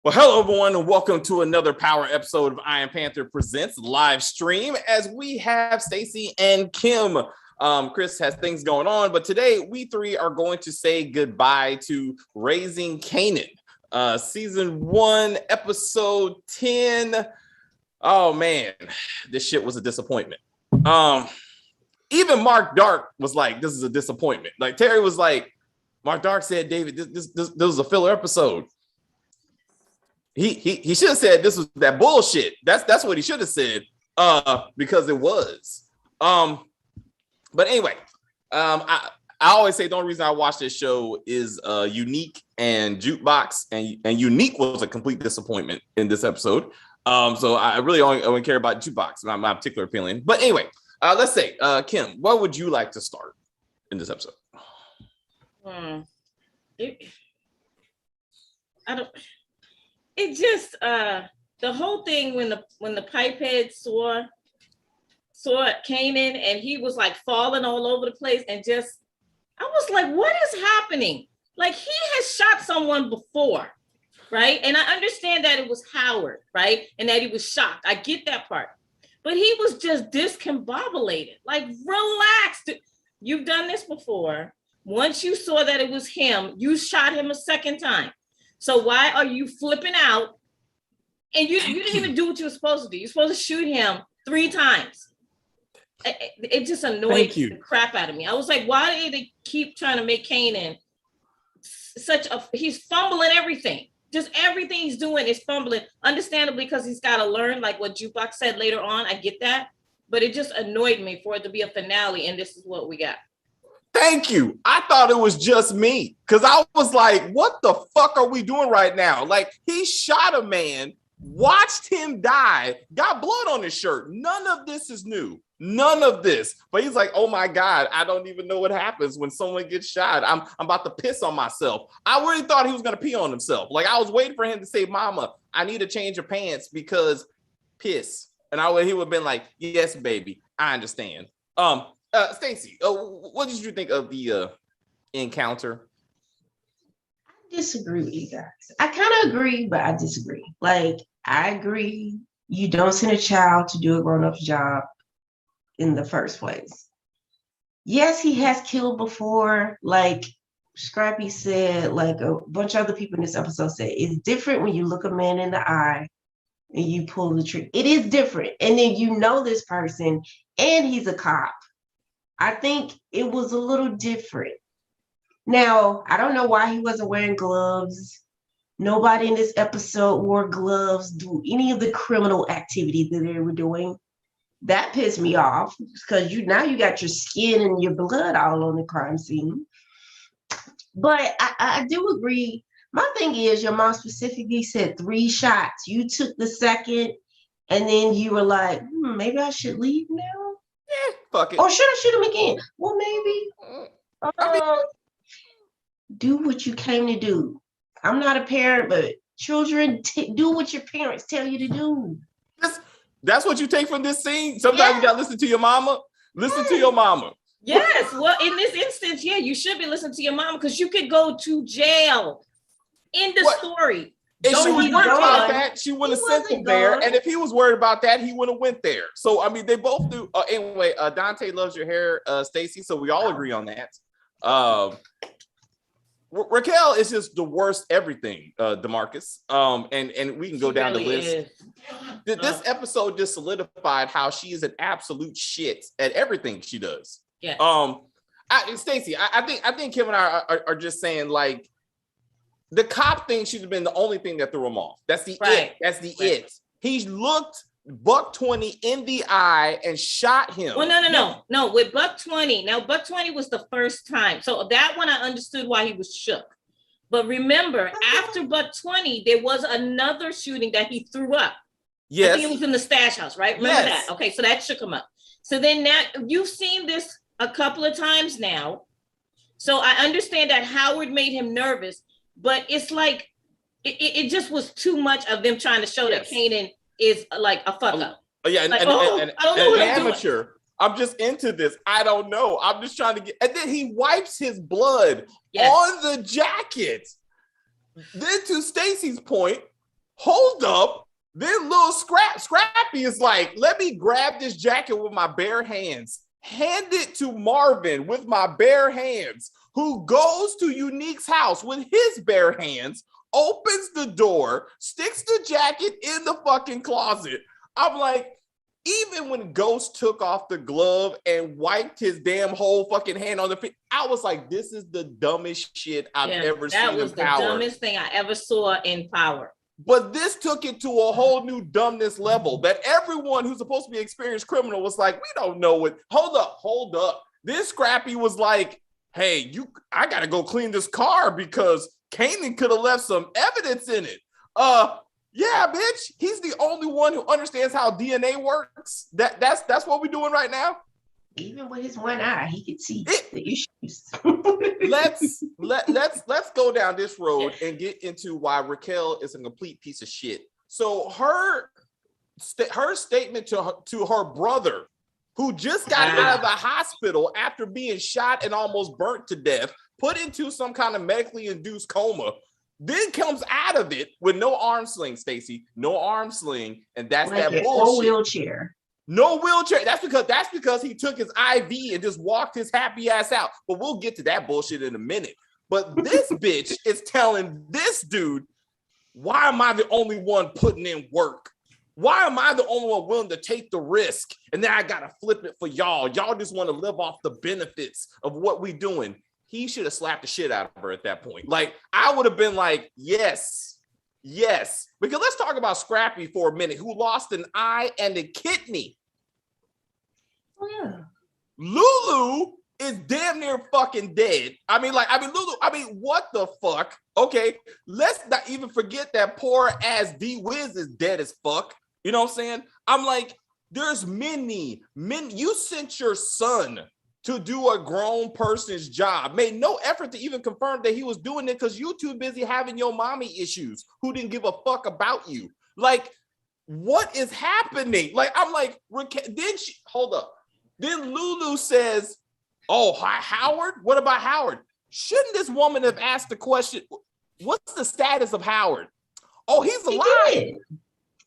Well, hello, everyone, and welcome to another power episode of Iron Panther Presents live stream as we have Stacy and Kim. Chris has things going on, but today we three are going to say goodbye to Raising Kanan, season 1, episode 10. Oh, man, this shit was a disappointment. Even Mark Dark was like, this is a disappointment. Like, Terry was like, Mark Dark said, David, this was a filler episode. He should have said this was that bullshit. That's what he should have said. Because it was. But anyway, I always say the only reason I watch this show is Unique and Jukebox, and Unique was a complete disappointment in this episode. So I really only care about Jukebox, my particular opinion. But anyway, let's say, Kim, what would you like to start in this episode? It just the whole thing when the pipehead saw Kanan and he was like falling all over the place and just I was like, what is happening? Like he has shot someone before, right? And I understand that it was Howard, right? And that he was shocked. I get that part. But he was just discombobulated. Like, relax. You've done this before. Once you saw that it was him, you shot him a second time. So why are you flipping out? And you didn't even do what you were supposed to do. You're supposed to shoot him 3 times. It just annoyed the crap out of me. I was like, why do they keep trying to make Kanan he's fumbling everything. Just everything he's doing is fumbling. Understandably, because he's got to learn, like what Jukebox said later on. I get that. But it just annoyed me for it to be a finale, and this is what we got. Thank you. I thought it was just me because I was like, what the fuck are we doing right now? Like, he shot a man, watched him die, got blood on his shirt. None of this is new. None of this. But he's like, oh my God, I don't even know what happens when someone gets shot. I'm about to piss on myself. I really thought he was going to pee on himself. Like, I was waiting for him to say, Mama, I need to change your pants because piss. And he would have been like, yes, baby, I understand. Stacy, what did you think of the encounter? I disagree with you guys. I kind of agree, but I disagree. Like, I agree you don't send a child to do a grown-up's job in the first place. Yes, he has killed before. Like Scrappy said, like a bunch of other people in this episode said, it's different when you look a man in the eye and you pull the trigger. It is different. And then you know this person and he's a cop. I think it was a little different. Now, I don't know why he wasn't wearing gloves. Nobody in this episode wore gloves, do any of the criminal activity that they were doing. That pissed me off because now you got your skin and your blood all on the crime scene. But I do agree. My thing is, your mom specifically said 3 shots. You took the second, and then you were like, maybe I should leave now. Fuck it. Or should I shoot him again? Well, maybe. Do what you came to do. I'm not a parent, but children do what your parents tell you to do. That's what you take from this scene? Sometimes you gotta listen to your mama. Listen to your mama. Yes. Well, in this instance, you should be listening to your mama because you could go to jail. In the story. If she was worried about that, she wouldn't have sent him there. And if he was worried about that, he wouldn't have went there. So, I mean, they both do. Anyway, Dante loves your hair, Stacy. So we all agree on that. Raquel is just the worst everything, DeMarcus. And we can go down the list. This episode just solidified how she is an absolute shit at everything she does. Yeah. Stacy, I think Kim and I are just saying, like, the cop thing should have been the only thing that threw him off. That's the it. That's the it. He looked Buck 20 in the eye and shot him. Well, no. With Buck 20, now Buck 20 was the first time. So that one I understood why he was shook. But remember, after Buck 20, there was another shooting that he threw up. Yes. I think it was in the stash house, right? Remember that? Okay, so that shook him up. So then now you've seen this a couple of times now. So I understand that Howard made him nervous. But it's like, it just was too much of them trying to show that Kanan is like a fuck up. Yeah, like, I don't know what I'm amateur. I'm just into this. I don't know. I'm just trying to get, and then he wipes his blood on the jacket. Then to Stacy's point, hold up. Then little Scrappy is like, let me grab this jacket with my bare hands, hand it to Marvin with my bare hands, who goes to Unique's house with his bare hands, opens the door, sticks the jacket in the fucking closet. I'm like, even when Ghost took off the glove and wiped his damn whole fucking hand on the pin, I was like, this is the dumbest shit I've ever seen in Power. That was the dumbest thing I ever saw in Power. But this took it to a whole new dumbness level that everyone who's supposed to be an experienced criminal was like, we don't know what. Hold up. This Scrappy was like, hey, I gotta go clean this car because Kanan could have left some evidence in it. Yeah, bitch. He's the only one who understands how DNA works. That's what we're doing right now. Even with his one eye, he could see the issues. let's go down this road and get into why Raquel is a complete piece of shit. So her statement to her brother, who just got out of the hospital after being shot and almost burnt to death, put into some kind of medically induced coma, then comes out of it with no arm sling, Stacey, no arm sling, and that's like that bullshit. No wheelchair. No wheelchair. That's because he took his IV and just walked his happy ass out. But we'll get to that bullshit in a minute. But this bitch is telling this dude, why am I the only one putting in work? Why am I the only one willing to take the risk? And then I gotta flip it for y'all. Y'all just want to live off the benefits of what we doing. He should have slapped the shit out of her at that point. Like, I would have been like, yes. Because let's talk about Scrappy for a minute, who lost an eye and a kidney. Oh, yeah. Lulu is damn near fucking dead. Lulu, what the fuck? Okay, let's not even forget that poor ass D-Wiz is dead as fuck. You know what I'm saying? I'm like, there's many, you sent your son to do a grown person's job, made no effort to even confirm that he was doing it because you too busy having your mommy issues who didn't give a fuck about you. Like, what is happening? Like, I'm like, hold up. Then Lulu says, oh, Howard? What about Howard? Shouldn't this woman have asked the question, what's the status of Howard? Oh, he's alive.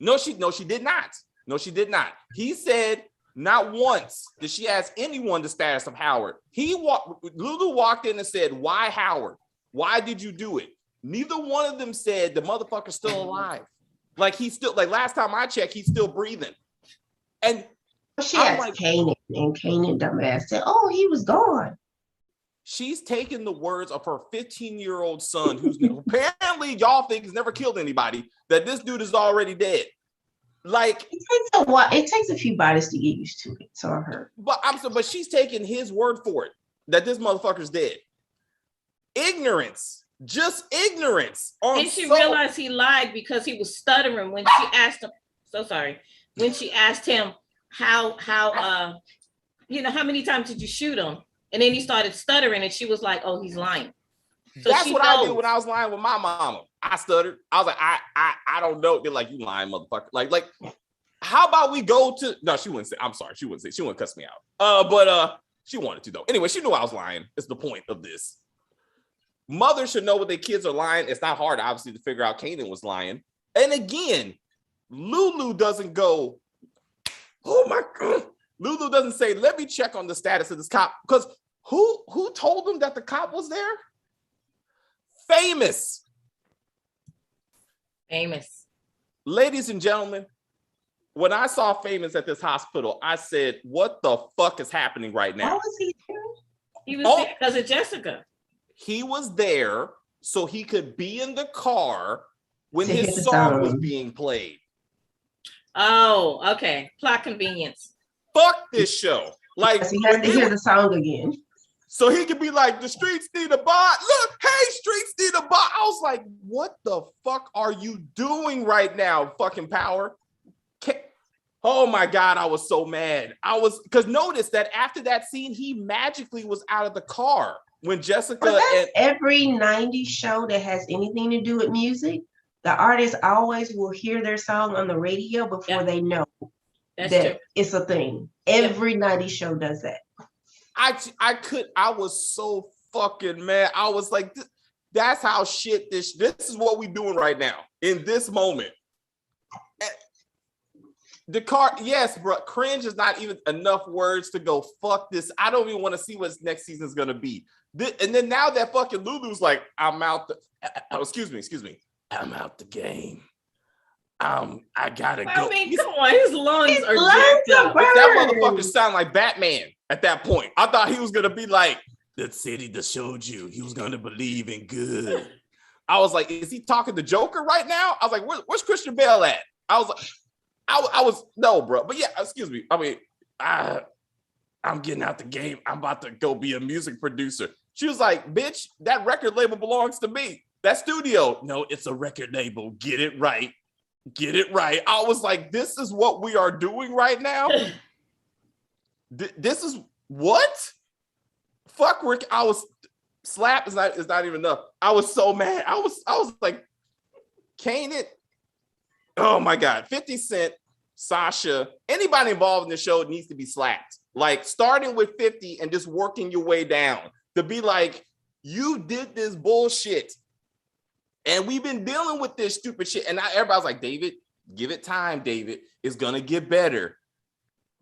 No, she did not. No, she did not. He said, not once did she ask anyone the status of Howard. Lulu walked in and said, why Howard? Why did you do it? Neither one of them said the motherfucker's still alive. Like, last time I checked, he's still breathing. And she asked like, Kanan, and Kanan dumbass said, oh, he was gone. She's taken the words of her 15-year-old son, who's apparently y'all think has never killed anybody, that this dude is already dead. Like, it takes a while. It takes a few bodies to get used to it. So I heard. But she's taking his word for it that this motherfucker's dead. Ignorance, just ignorance. And she realized he lied because he was stuttering when she asked him. So sorry. When she asked him how many times did you shoot him? And then he started stuttering, and she was like, "Oh, he's lying." So that's what I did when I was lying with my mama. I stuttered. I was like, I don't know. They're like, you lying, motherfucker. Like, how about we go to? No, she wouldn't say. I'm sorry, she wouldn't say. She wouldn't cuss me out. But she wanted to though. Anyway, she knew I was lying. It's the point of this. Mothers should know when their kids are lying. It's not hard, obviously, to figure out Kanan was lying. And again, Lulu doesn't go, oh my God. Lulu doesn't say, let me check on the status of this cop. Because who told them that the cop was there? Famous. Ladies and gentlemen, when I saw Famous at this hospital, I said, what the fuck is happening right now? Why was he there? He was there because of Jessica. He was there so he could be in the car when his song was being played. Oh, okay. Plot convenience. Fuck this show. Like, he has to hear the song again. So he could be like, the streets need a bot. Look, hey, streets need a bot. I was like, what the fuck are you doing right now, fucking Power? Oh my God, I was so mad. Because notice that after that scene, he magically was out of the car when Jessica. Every 90s show that has anything to do with music, the artist always will hear their song on the radio before they know that it's a thing. Every 90s show does that. I was so fucking mad. I was like, that's how shit this is what we doing right now in this moment. The car, yes, bro. Cringe is not even enough words to go, fuck this. I don't even want to see what next season is going to be. And then now that fucking Lulu's like, I'm out. Excuse me. I'm out the game. I gotta go. I mean, come on, his lungs are jacked up. That motherfucker sound like Batman at that point. I thought he was going to be like, the city that showed you he was going to believe in good. I was like, is he talking to Joker right now? I was like, where's Christian Bale at? I was like, I was no, bro. But yeah, excuse me. I mean, I'm getting out the game. I'm about to go be a music producer. She was like, bitch, that record label belongs to me. That studio. No, it's a record label. Get it right. Get it right. I was like, this is what we are doing right now. This is what? Fuck Rick. I was slap is not even enough. I was so mad. I was like, Kanan. Oh my God. 50 Cent, Sasha, anybody involved in the show needs to be slapped. Like starting with 50 and just working your way down to be like, you did this bullshit. And we've been dealing with this stupid shit. And now everybody's like, David, give it time, David. It's gonna get better.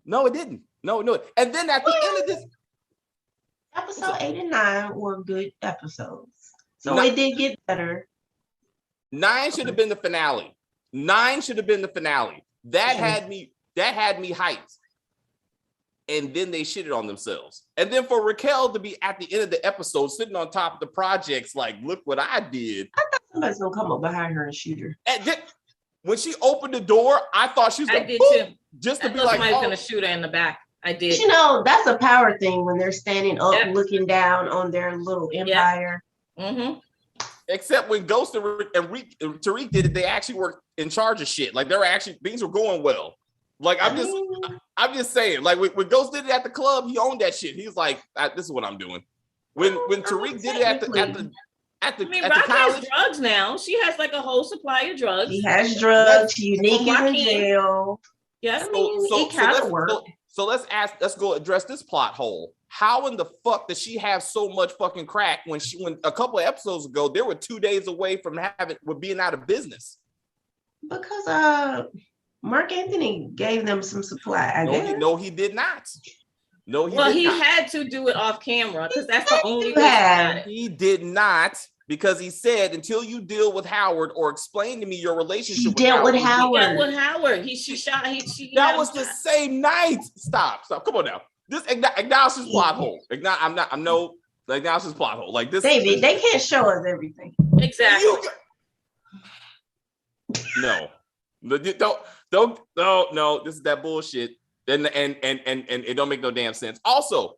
No, it didn't. No. And then at the end of this, episode 8 and 9 were good episodes. So it did get better. 9 should have been the finale. 9 should have been the finale. That had me hyped. And then they shitted on themselves. And then for Raquel to be at the end of the episode, sitting on top of the projects, like, look what I did. I thought somebody's gonna come up behind her and shoot her. And then, when she opened the door, I thought she was I did too. Just to be like, like, somebody's gonna shoot her in the back. I did. You know, that's a power thing when they're standing up, looking down on their little empire. Mm-hmm. Except when Ghost and Tariq did it, they actually were in charge of shit. Like things were going well. Like I'm just saying. Like when Ghost did it at the club, he owned that shit. He's like, this is what I'm doing. When Tariq did it at the Rock has drugs now. She has like a whole supply of drugs. She has drugs. Unique is in jail. Yes. So let's go address this plot hole. How in the fuck does she have so much fucking crack when a couple of episodes ago, they were 2 days away from being out of business? Because Mark Anthony gave them some supply. No, he did not. No, he had to do it off camera because that's the only way. He did not, because he said, until you deal with Howard or explain to me your relationship with Howard. He dealt with Howard. That was the same night. Stop. Come on now. This acknowledge his plot hole. Acknowledge his plot hole. Like this. David, they can't show us everything. Exactly. No. Don't. This is that bullshit. And it don't make no damn sense. Also,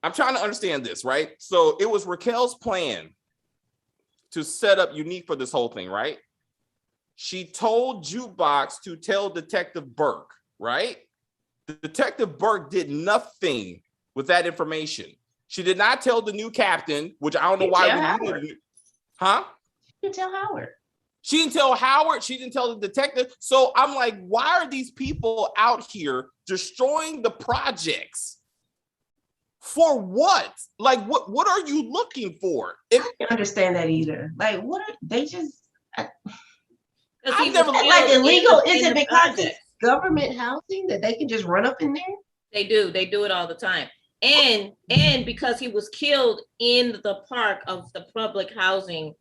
I'm trying to understand this, right? So it was Raquel's plan to set up Unique for this whole thing, right? She told Jukebox to tell Detective Burke, right? Detective Burke did nothing with that information. She did not tell the new captain, which I don't know why we needed. Huh? She didn't tell Howard. She didn't tell Howard. She didn't tell the detective. So I'm like, why are these people out here destroying the projects? For what? Like, what are you looking for? I don't understand that either. Like, what are they just? I've never like illegal. Is it because it's government housing that they can just run up in there? They do it all the time. And because he was killed in the park of the public housing,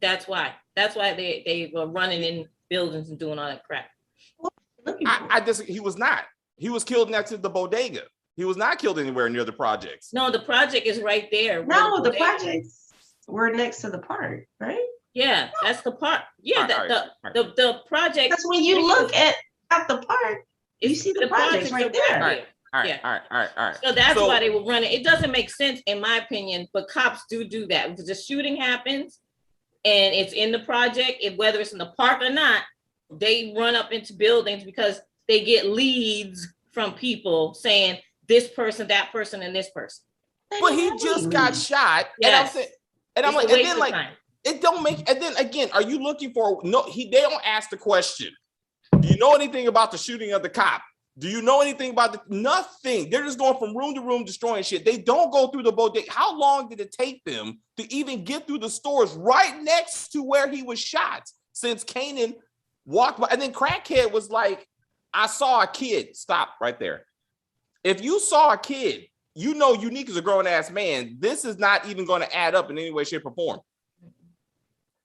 that's why they were running in buildings and doing all that crap. He was not. He was killed next to the bodega. He was not killed anywhere near the projects. No, the project is right there. No, the projects were next to the park, right? Yeah, that's the park. Yeah, the project. That's when you look at the park, you see the projects right there. All right. So that's why they were running. It doesn't make sense, in my opinion, but cops do that. If the shooting happens and it's in the project, whether it's in the park or not, they run up into buildings because they get leads from people saying this person, that person, and this person. But he just got shot. Yes. And I'm like, it don't make. And then again, are you looking for? No, they don't ask the question. Do you know anything about the shooting of the cop? Do you know anything about nothing? They're just going from room to room destroying shit. They don't go through the bodega. How long did it take them to even get through the stores right next to where he was shot? Since Kanan walked by, and then Crackhead was like, I saw a kid. Stop right there. If you saw a kid, you know Unique is a grown-ass man. This is not even going to add up in any way, shape, or form.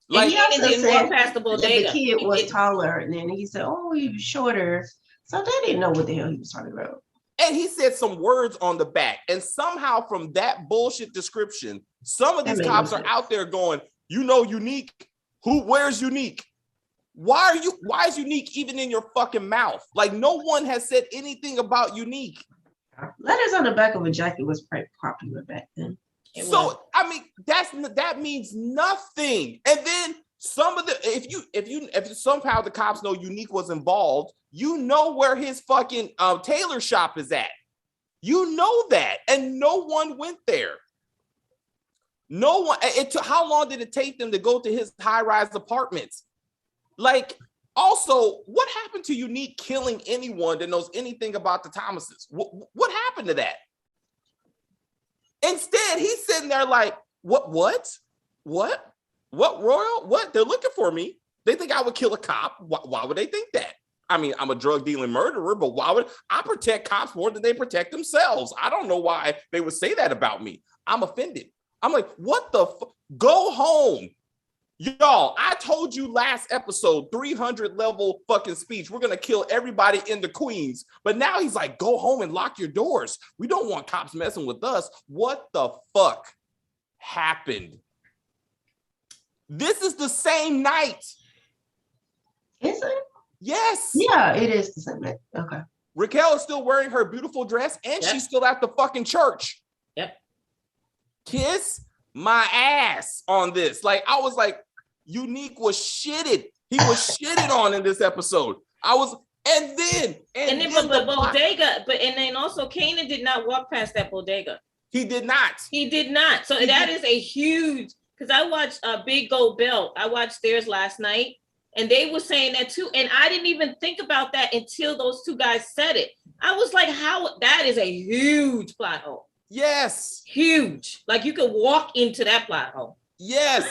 Like, he also didn't said walk past the bodega. The kid was taller, and then he said, oh, he was shorter. So they didn't know what the hell he was talking about. And he said some words on the back. And somehow from that bullshit description, some of these cops are out there going, you know Unique? Where's Unique? Why is Unique even in your fucking mouth? Like, no one has said anything about Unique. Letters on the back of a jacket was pretty popular back then. I mean, that means nothing. And then some of the if somehow the cops know Unique was involved, you know where his fucking tailor shop is at. You know that, and no one went there. No one. How long did it take them to go to his high-rise apartments? Like, also, what happened to Unique killing anyone that knows anything about the Thomases? What happened to that? Instead, he's sitting there like, what, Royal? What? They're looking for me. They think I would kill a cop. Why would they think that? I mean, I'm a drug dealing murderer, but why would I protect cops more than they protect themselves? I don't know why they would say that about me. I'm offended. I'm like, what the go home. Y'all, I told you last episode, 300 level fucking speech. We're going to kill everybody in the Queens. But now he's like, go home and lock your doors. We don't want cops messing with us. What the fuck happened? This is the same night. Is it? Yes. Yeah, it is the same night. Okay. Raquel is still wearing her beautiful dress and she's still at the fucking church. Yep. Kiss my ass on this. Like, I was like, Unique was shitted. He was shitted on in this episode. And then the bodega, and then also Kanan did not walk past that bodega. He did not. So that is a huge, because I watched Big Gold Belt. I watched theirs last night, and they were saying that too. And I didn't even think about that until those two guys said it. I was like, how? That is a huge plot hole. Yes. Huge. Like, you could walk into that plot hole. Yes.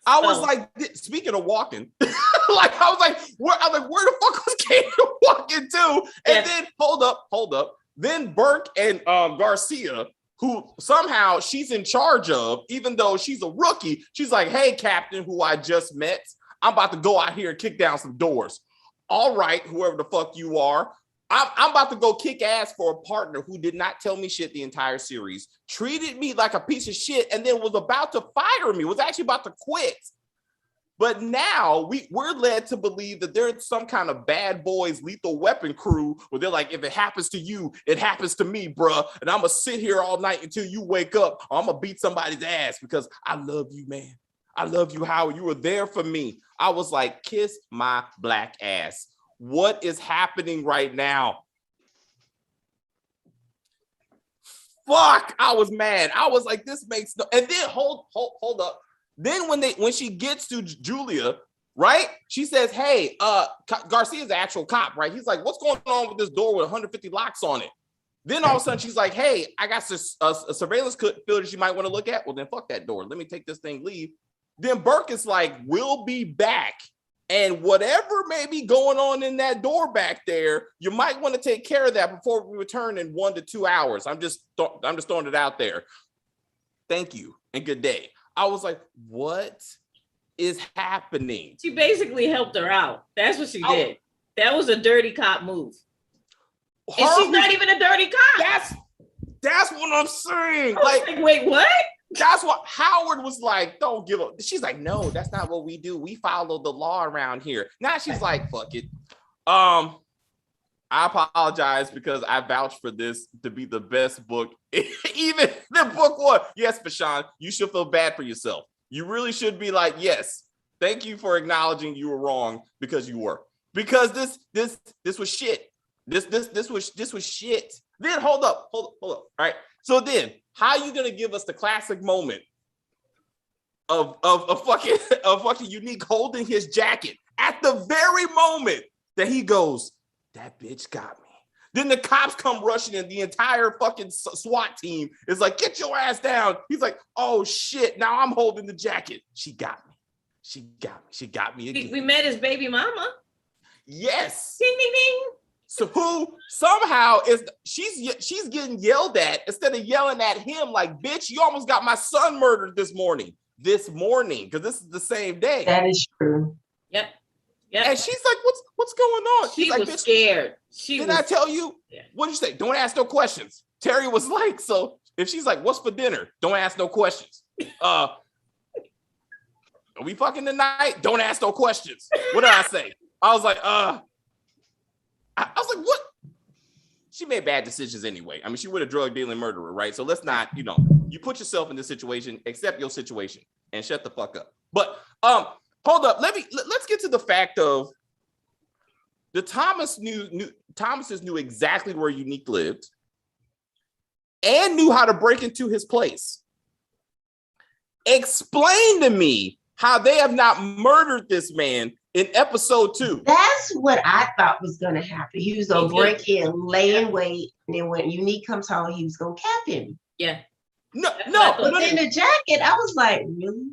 I was like, speaking of walking, where the fuck was Kanan walking to? And then hold up. Then Burke and Garcia, who somehow she's in charge of, even though she's a rookie, she's like, hey, Captain, who I just met, I'm about to go out here and kick down some doors. All right, whoever the fuck you are. I'm about to go kick ass for a partner who did not tell me shit the entire series, treated me like a piece of shit, and then was about to fire me, was actually about to quit. But now we're led to believe that there's some kind of bad boys lethal weapon crew where they're like, if it happens to you, it happens to me, bruh. And I'm going to sit here all night until you wake up, or I'm going to beat somebody's ass because I love you, man. I love you, Howard. You were there for me. I was like, kiss my black ass. What is happening right now? Fuck, I was mad. I was like, this makes no. And then hold up. Then when she gets to Julia, right? She says, hey, Garcia's the actual cop, right? He's like, what's going on with this door with 150 locks on it? Then all of a sudden she's like, hey, I got a surveillance footage you might want to look at. Well, then fuck that door. Let me take this thing, leave. Then Burke is like, we'll be back. And whatever may be going on in that door back there, you might want to take care of that before we return in 1 to 2 hours. I'm just throwing it out there. Thank you and good day. I was like, what is happening? She basically helped her out. That's what she did. That was a dirty cop move. And she's not even a dirty cop. That's what I'm saying. Like, wait, what? That's what Howard was like, don't give up. She's like, no, that's not what we do. We follow the law around here. Now she's like, fuck it. I apologize because I vouched for this to be the best book. Even the book one. Yes, Bashan, you should feel bad for yourself. You really should be like, yes, thank you for acknowledging you were wrong because you were. Because this was shit. This was shit. Then hold up. All right. So then, how are you gonna give us the classic moment of fucking Unique holding his jacket at the very moment that he goes, that bitch got me. Then the cops come rushing in. The entire fucking SWAT team is like, get your ass down. He's like, oh shit, now I'm holding the jacket. She got me. She got me again. We met his baby mama. Yes. Ding, ding, ding. So who somehow she's getting yelled at instead of yelling at him like, bitch, you almost got my son murdered this morning, because this is the same day. That is true. Yep. Yep. And she's like, what's going on? She like, was scared. Did I tell you? Yeah. What'd you say? Don't ask no questions. Terry was like, so if she's like, what's for dinner? Don't ask no questions. Are we fucking tonight? Don't ask no questions. What did I say? I was like, I was like, what? She made bad decisions anyway. I mean, she was a drug dealing murderer, right? So let's not, you put yourself in this situation, accept your situation, and shut the fuck up. But hold up, let's get to the fact of the Thomases knew exactly where Unique lived and knew how to break into his place. Explain to me how they have not murdered this man in episode 2. That's what I thought was going to happen. He was going to break in, lay in wait, and then when Unique comes home, he was going to cap him. Yeah. No. But in the jacket, I was like, really?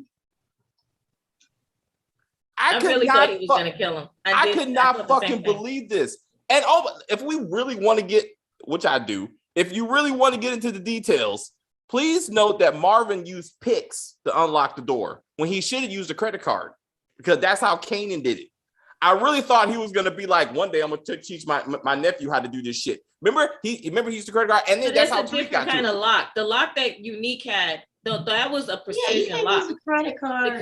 I really thought he was going to kill him. I could not fucking believe this. And if we really want to get, which I do, if you really want to get into the details, please note that Marvin used picks to unlock the door when he should have used a credit card, because that's how Kanan did it. I really thought he was going to be like, one day I'm going to teach my nephew how to do this shit. Remember he used the credit card, and then that's how Tariq got kind of lock. The lock that Unique had, that was a precision lock. The credit card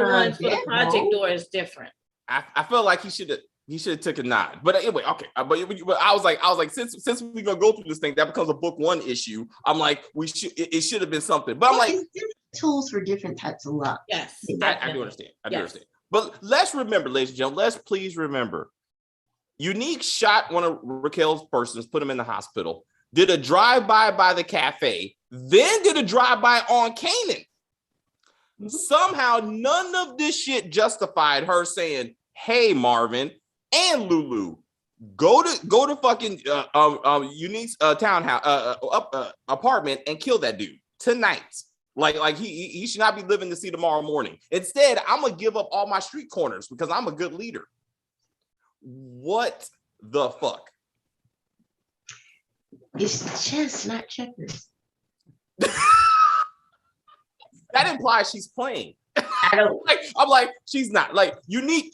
one for the project door is different. I felt like he should have took a nod. But anyway, okay. But I was like, since we're gonna go through this thing, that becomes a book 1 issue. I'm like, it should have been something. But I'm like, it's different tools for different types of luck. Yes, I do understand. I do understand. But let's remember, ladies and gentlemen, let's please remember, Unique shot one of Raquel's persons, put him in the hospital, did a drive-by by the cafe, then did a drive-by on Kanan. Somehow, none of this shit justified her saying, hey, Marvin and Lulu, go to fucking Unique's townhouse apartment and kill that dude tonight. Like he should not be living to see tomorrow morning. Instead, I'm gonna give up all my street corners because I'm a good leader. What the fuck? It's chess, not checkers. That implies she's playing. I don't. I'm like, she's not. Like, Unique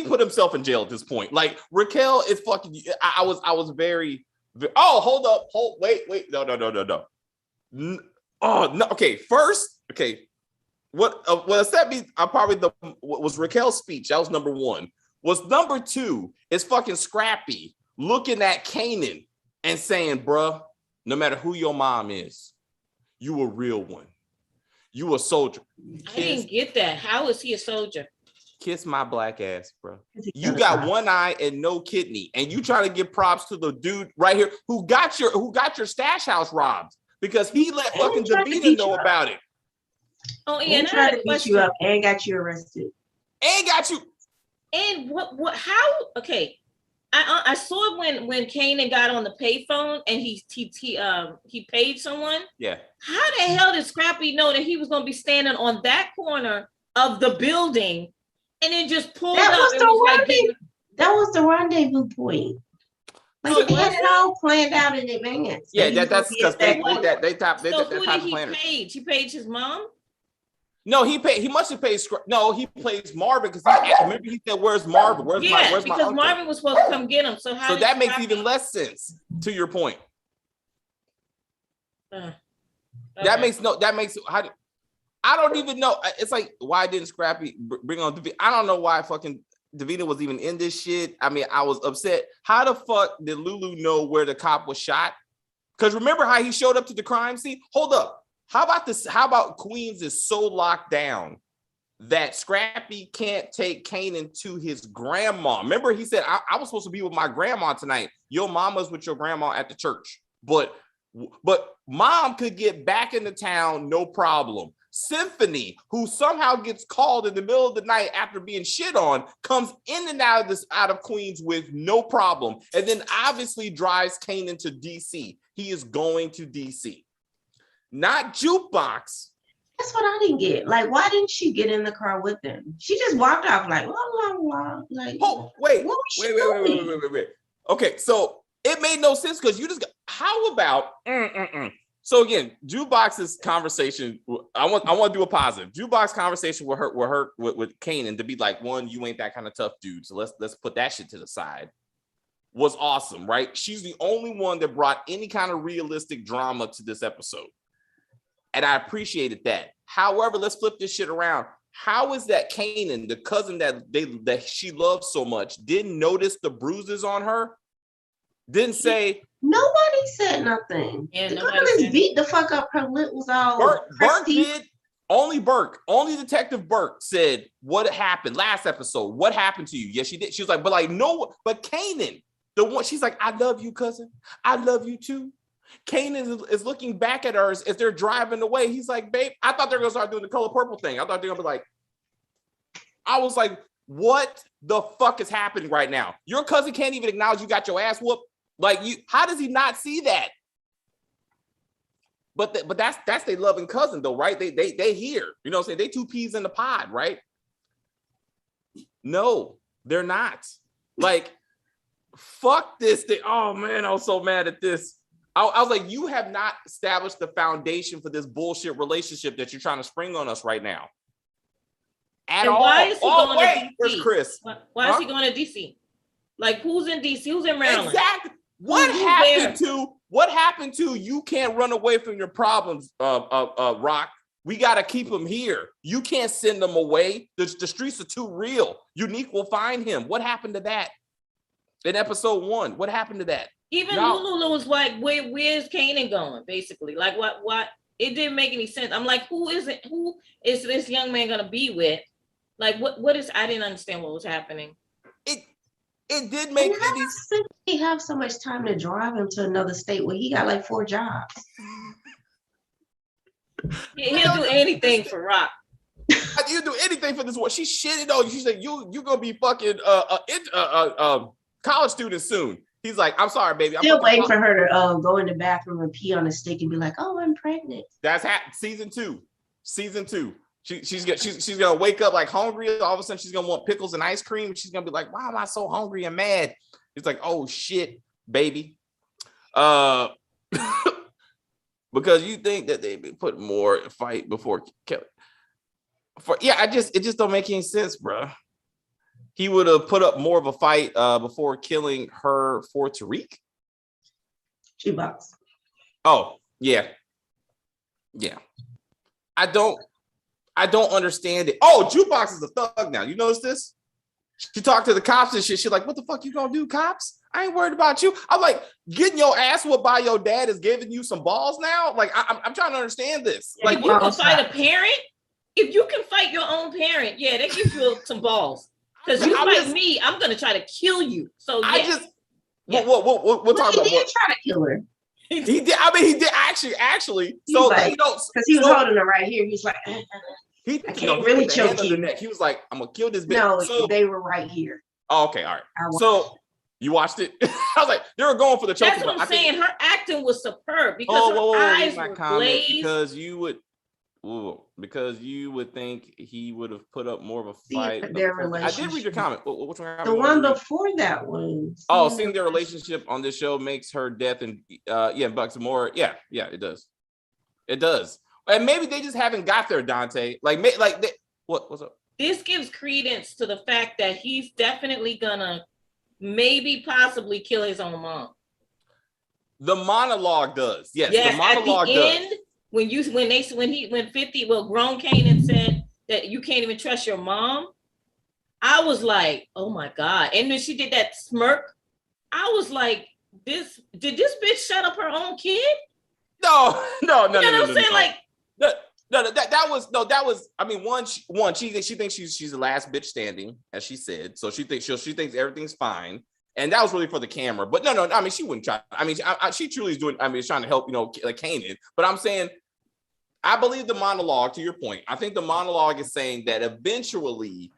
put himself in jail at this point. Like, Raquel is fucking. I was very. Oh, hold up, wait, no. Oh no. Okay, first, okay. What upset me? Was Raquel's speech. That was number 1. Was number 2 is fucking Scrappy looking at Kanan and saying, bruh, no matter who your mom is, you a real one. You a soldier. I didn't get that. How is he a soldier? Kiss my black ass, bro. You got one eye and no kidney, and you trying to give props to the dude right here who got your stash house robbed because he let fucking Davina know about it. Oh yeah, and tried to beat you up and got you arrested. And got you. And what? How? Okay, I saw it when Kanan got on the payphone and he paid someone. Yeah. How the hell did Scrappy know that he was going to be standing on that corner of the building and then just pulled up? That was the rendezvous point. Like, they had it all planned out in advance. Yeah, that's because they top planners. He paid his mom. No, he must have paid. No, he plays Marvin because remember he said, "Where's Marvin? Where's my uncle?" Because Marvin was supposed to come get him. So that makes even less sense to your point. Okay. That makes how. I don't even know. It's like, why didn't Scrappy bring on Davina? I don't know why fucking Davina was even in this shit. I mean, I was upset. How the fuck did Lulu know where the cop was shot? Because remember how he showed up to the crime scene? Hold up. How about this? How about Queens is so locked down that Scrappy can't take Kanan to his grandma? Remember, he said, I was supposed to be with my grandma tonight. Your mama's with your grandma at the church. But mom could get back into town, no problem. Symphony, who somehow gets called in the middle of the night after being shit on, comes in and out of Queens with no problem. And then obviously drives Kanan to DC. He is going to DC. Not Jukebox. That's what I didn't get. Like, why didn't she get in the car with them? She just walked off like, well, while. Like, oh, wait. Okay, so it made no sense because you just got, how about So again, Jukebox's conversation. I want to do a positive. Jukebox conversation with Kanan to be like, one, you ain't that kind of tough dude. So let's put that shit to the side. Was awesome, right? She's the only one that brought any kind of realistic drama to this episode. And I appreciated that. However, let's flip this shit around. How is that Kanan, the cousin that she loves so much, didn't notice the bruises on her? Didn't say. Nobody said nothing. Yeah, the girl just beat the fuck up. Her lip was all Burke did. Only Detective Burke said what happened last episode. What happened to you? Yes, she did. She was like, but Kanan, the one, she's like, I love you, cousin. I love you too. Kanan is looking back at her as they're driving away. He's like, babe, I thought they were gonna start doing the color purple thing. I thought they were gonna be like, I was like, what the fuck is happening right now? Your cousin can't even acknowledge you got your ass whooped. Like, you, how does he not see that? But that's their loving cousin though, right? They hear, you know what I'm saying? They two peas in the pod, right? No, they're not. Like, fuck this thing. Oh man, I was so mad at this. I was like, you have not established the foundation for this bullshit relationship that you're trying to spring on us right now. At all. Why is he going to DC? Where's Chris? Why is he going to DC? Like, who's in DC? Who's in Maryland? Exactly. What happened to you can't run away from your problems, Rock? We got to keep him here. You can't send them away. The streets are too real. Unique will find him. What happened to that in episode 1? What happened to that? Even Lulu was like, where's Kanan going? Basically, like what? It didn't make any sense. I'm like, who is this young man gonna be with? Like, what is? I didn't understand what was happening. It did make any sense. He have so much time to drive him to another state where he got like 4 jobs. He'll do anything for Rock. You do anything for this one. She shitted on you. She said, you gonna be fucking college student soon. He's like, I'm sorry, baby. I'm still waiting for her to go in the bathroom and pee on a stick and be like, oh, I'm pregnant. That's season 2. She's gonna wake up like hungry. All of a sudden, she's gonna want pickles and ice cream. She's gonna be like, why am I so hungry and mad? It's like, oh shit, baby. Because you think that they put more fight before Kelly. It just don't make any sense, bro. He would have put up more of a fight before killing her for Tariq. Jukebox. Oh, yeah. Yeah. I don't understand it. Oh, Jukebox is a thug now. You notice this? She talked to the cops and shit. She's like, what the fuck you gonna do, cops? I ain't worried about you. I'm like, getting your ass whooped by your dad is giving you some balls now? Like, I'm trying to understand this. Like, if you can fight a parent, if you can fight your own parent, yeah, that gives you some balls. Because you fight me, I'm gonna try to kill you. So yeah. We'll talk about. He did try to kill her. He did. I mean, he did actually. So like, because he was holding her right here. He's like, I can't really choke you. He was like, I'm gonna kill this bitch. No, they were right here. Oh, okay, all right. So you watched it. I was like, they were going for the choke. That's what I'm saying. Her acting was superb because her eyes were glazed. Because you would think he would have put up more of a fight. I did read your comment. Which one? The one before that one. Oh, seeing their relationship on this show makes her death and Bucks more. Yeah, it does. It does. And maybe they just haven't got there, Dante. What's up? This gives credence to the fact that he's definitely gonna possibly kill his own mom. The monologue does. Yes, the monologue at the end, does. When grown Kanan said that you can't even trust your mom, I was like, oh my God. And then she did that smirk. I was like, did this bitch shut up her own kid? No. You know what I'm saying? Like, that was. I mean, one. She thinks she's the last bitch standing, as she said. So she thinks everything's fine, and that was really for the camera. But no. I mean, she wouldn't try. I mean, she truly is doing. I mean, trying to help, like Kanan. But I'm saying, I believe the monologue. To your point, I think the monologue is saying that eventually,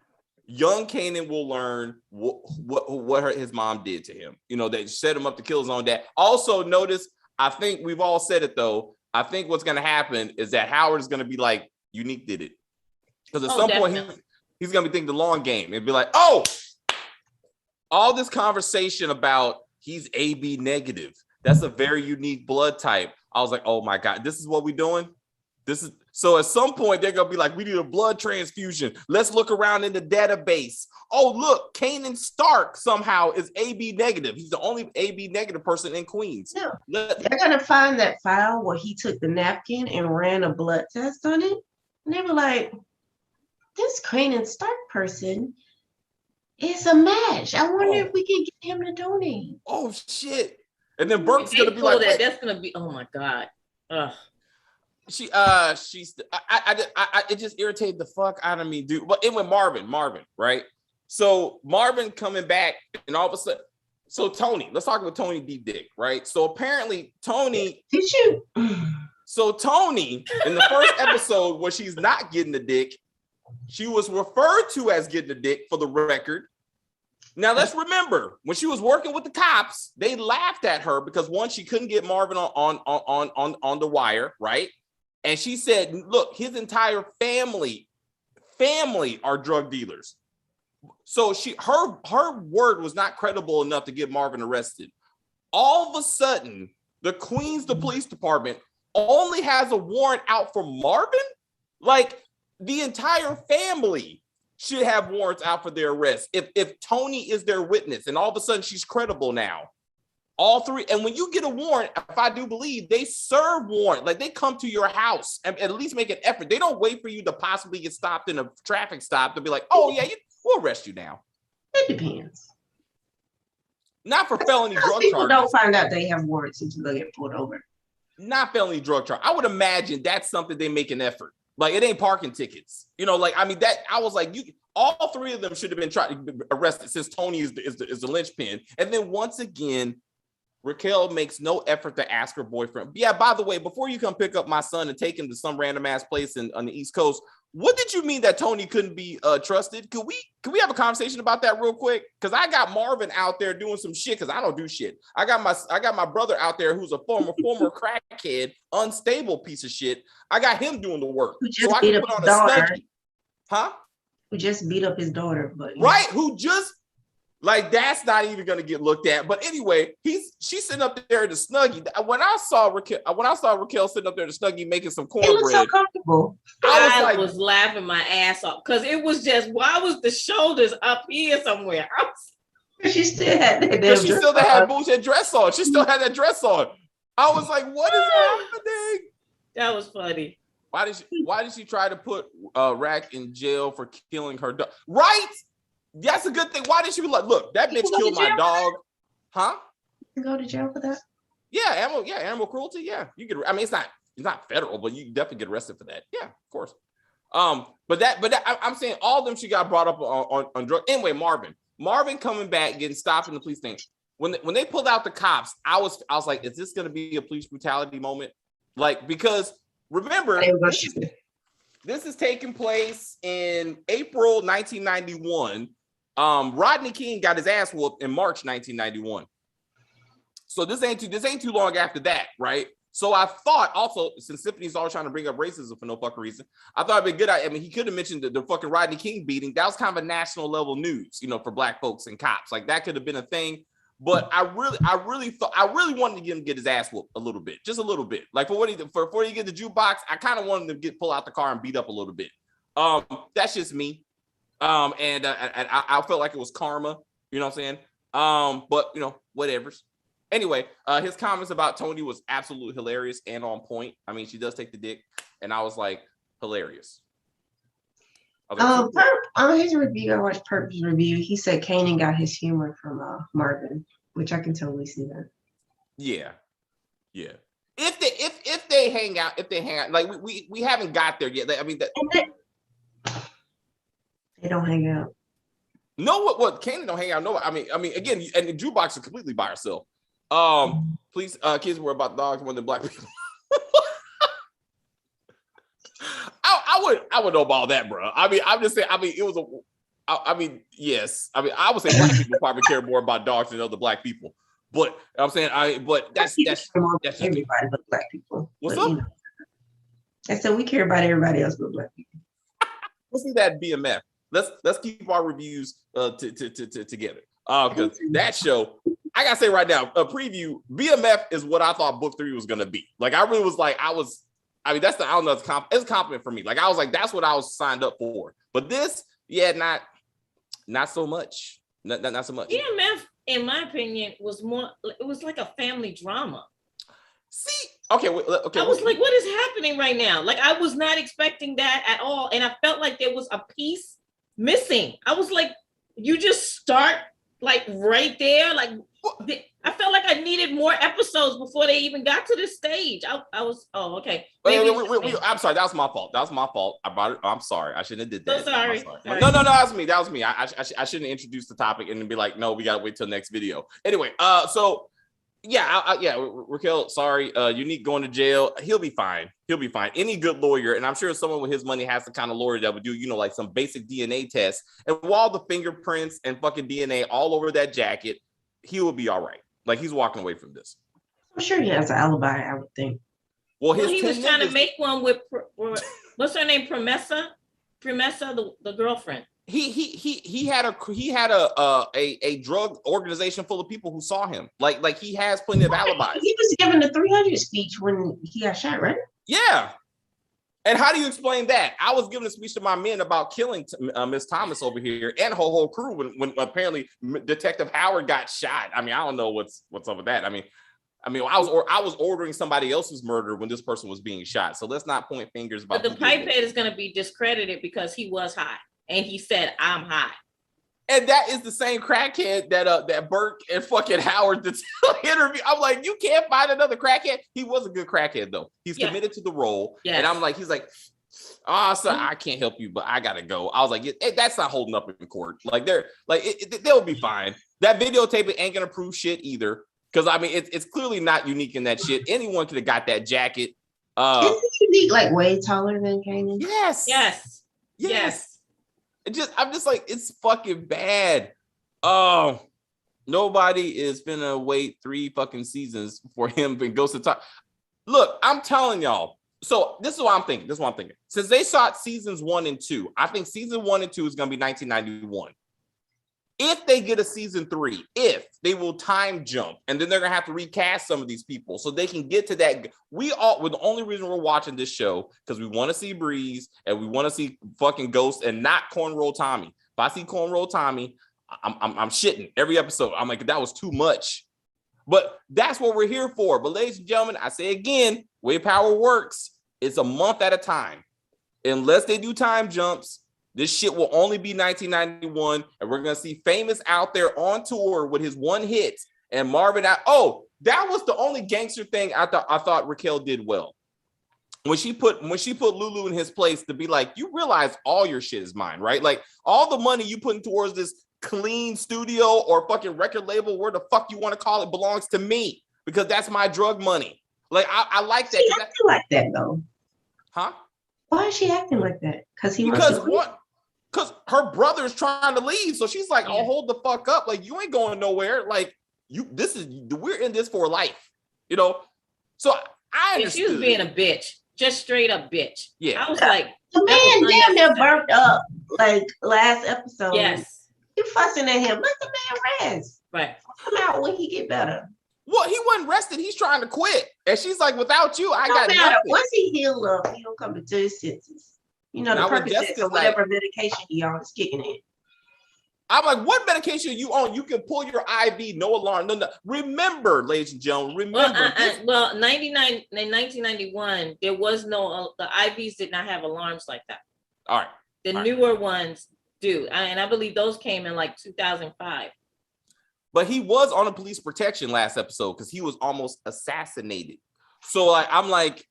young Kanan will learn what his mom did to him. That set him up to kill his own dad. Also, notice. I think we've all said it though. I think what's going to happen is that Howard is going to be like, Unique did it. Because at some point, He's gonna be thinking the long game and be like, oh, all this conversation about he's AB negative. That's a very unique blood type. I was like, oh my God, this is what we're doing. This is so at some point they're gonna be like, we need a blood transfusion. Let's look around in the database. Oh, look, Kanan Stark somehow is AB negative. He's the only AB negative person in Queens. No, they're gonna find that file where he took the napkin and ran a blood test on it. And they were like, this Kanan Stark person is a match. I wonder if we can get him to donate. Oh shit. And then Burke's gonna be like, that's gonna be, oh my God. Ugh. It just irritated the fuck out of me, dude. But it went Marvin, right? So Marvin coming back, and all of a sudden, so Tony, let's talk about Tony D. Dick, right? So apparently Tony, did you? So Tony, in the first episode where she's not getting the dick, she was referred to as getting the dick for the record. Now let's remember, when she was working with the cops, they laughed at her because one, she couldn't get Marvin on the wire, right? And she said, look, his entire family are drug dealers. So her word was not credible enough to get Marvin arrested. All of a sudden, the police department only has a warrant out for Marvin? Like, the entire family should have warrants out for their arrest. If Tony is their witness and all of a sudden she's credible now, all three. And when you get a warrant, if I do believe, they serve warrant, like they come to your house and at least make an effort. They don't wait for you to possibly get stopped in a traffic stop to be like, oh yeah, we'll arrest you now. It depends. Not for felony drug charges. People don't find out they have warrants until they get pulled over. Not felony drug charge. I would imagine that's something they make an effort. Like, it ain't parking tickets. You know, like, I mean, that I was like, all three of them should have been arrested since Tony is the linchpin. And then once again, Raquel makes no effort to ask her boyfriend. Yeah, by the way, before you come pick up my son and take him to some random ass place on the East Coast, what did you mean that Tony couldn't be trusted? Could we have a conversation about that real quick? Because I got Marvin out there doing some shit because I don't do shit. I got my brother out there who's a former crackhead, unstable piece of shit. I got him doing the work. So I can put on a snuggie. Huh? Who just beat up his daughter, but right? Who just like, that's not even gonna get looked at. But anyway, she's sitting up there in the snuggie. When I saw Raquel sitting up there in the snuggie making some cornbread, it was so comfortable. I was laughing my ass off because it was just, why was the shoulders up here somewhere? She still had that. She still had bullshit dress on. She still had that dress on. I was like, what is happening? That was funny. Why did she try to put Rack in jail for killing her dog? Right? That's a good thing. Why did she be like, look, that bitch killed my dog? Huh? You can go to jail for that? Yeah, animal cruelty. Yeah, you could. I mean, it's not federal, but you definitely get arrested for that. Yeah, of course. But I'm saying all of them, she got brought up on drug. Anyway, Marvin coming back, getting stopped in the police thing. When they pulled out the cops, I was like, is this gonna be a police brutality moment? Like, because remember, this is taking place in April 1991. Rodney King got his ass whooped in March 1991. So this ain't too long after that, right? So I thought also, since Symphony's always trying to bring up racism for no fucking reason, I thought it'd be good. I mean, he could have mentioned the fucking Rodney King beating. That was kind of a national level news, for black folks and cops. Like, that could have been a thing. But I really wanted to get his ass whooped a little bit, just a little bit. Like, before he get the jukebox, I kind of wanted him to pull out the car and beat up a little bit. That's just me. And I felt like it was karma, you know what I'm saying? But whatever's. Anyway, his comments about Tony was absolutely hilarious and on point. I mean, she does take the dick, and I was like, hilarious. On his review, I watched Perp's review. He said Kanan got his humor from Marvin, which I can totally see that. Yeah. If they hang out, like we haven't got there yet. I mean, they don't hang out. No, what Kanan don't hang out. No, I mean, again, and the jukebox is completely by herself. Please, kids worry about dogs more than black people. I would know about that, bro. I mean, I'm just saying. I mean, it was yes. I mean, I would say black people probably care more about dogs than other black people. But I'm saying, that's everybody but black people. What's up? I said we care about everybody else but black people. Let's see that BMF. let's keep our reviews together. Because that show, I gotta say right now, a preview, BMF is what I thought book 3 was gonna be. Like I really was like, I mean, that's the, I don't know, it's a compliment for me. Like I was like, that's what I was signed up for. But this, yeah, not so much. Not so much. BMF, in my opinion, was more. It was like a family drama. See, okay. I was like, what is happening right now? Like I was not expecting that at all, and I felt like there was a piece missing. I was like, you just start like right there. Like I felt like I needed more episodes before they even got to this stage. I was, okay. I'm sorry. That was my fault. I brought it. I'm sorry. I shouldn't have did that. So sorry. No, that was me. I shouldn't introduce the topic and then be like, no, we gotta wait till next video. Anyway, so yeah, Raquel, sorry. Unique going to jail. He'll be fine. Any good lawyer, and I'm sure someone with his money has the kind of lawyer that would do, like some basic DNA tests and with all the fingerprints and fucking DNA all over that jacket, he will be all right. Like he's walking away from this. I'm sure he has an alibi, I would think. Well, he was trying to make one with what's her name, Promessa, the girlfriend. He had a drug organization full of people who saw him. Like he has plenty of alibis. He was giving the 300 speech when he got shot, right? Yeah. And how do you explain that? I was giving a speech to my men about killing Miss Thomas over here and her whole crew when apparently Detective Howard got shot. I mean, I don't know what's up with that. I mean, I was ordering somebody else's murder when this person was being shot. So let's not point fingers. But the pipehead is going to be discredited because he was high. And he said, I'm high. And that is the same crackhead that Burke and fucking Howard did interview. I'm like, you can't find another crackhead. He was a good crackhead though. He's committed to the role. Yes. And I'm like, he's like, so I can't help you, but I gotta go. I was like, that's not holding up in court. Like they'll be fine. That videotape ain't gonna prove shit either. Because I mean, it's clearly not unique in that shit. Anyone could have got that jacket. Isn't Unique like way taller than Kanan? Yes. I'm just like, it's fucking bad. Oh, nobody is gonna wait 3 fucking seasons for him to go to top. Look, I'm telling y'all. So this is what I'm thinking. Since they shot seasons 1 and 2, I think season 1 and 2 is gonna be 1991. If they get a season 3, they will time jump, and then they're gonna have to recast some of these people so they can get to that. The only reason we're watching this show because we want to see Breeze and we want to see fucking Ghost and not Cornrow Tommy. If I see Cornrow Tommy, I'm shitting every episode. I'm like, that was too much. But that's what we're here for. But ladies and gentlemen, I say again, way power works. It's a month at a time, unless they do time jumps. This shit will only be 1991, and we're gonna see Famous out there on tour with his one hit, and Marvin out. Oh, that was the only gangster thing I thought Raquel did well. When she put Lulu in his place to be like, you realize all your shit is mine, right? Like all the money you putting towards this clean studio or fucking record label, where the fuck you want to call it, belongs to me because that's my drug money. Like I like that. She acting like that though. Huh? Why is she acting like that? Because her brother's trying to leave, so she's like, "Oh, hold the fuck up! Like you ain't going nowhere. Like we're in this for life, you know." So I understood. She was being a bitch, just straight up bitch. Yeah, I was like, the man damn near burnt up like last episode. Yes, you fussing at him. Let the man rest. Right, come out when he get better. Well, he wasn't rested. He's trying to quit, and she's like, "Without you, I got nothing." Once he healed up, he don't come to his senses. You know, the Percocet or whatever medication he on is kicking in. I'm like, what medication are you on? You can pull your IV, no alarm. No. Remember, ladies and gentlemen, remember. Well, 1991, there was no, the IVs did not have alarms like that. All right. The newer ones do. And I believe those came in like 2005. But he was on a police protection last episode because he was almost assassinated. So like, I'm like,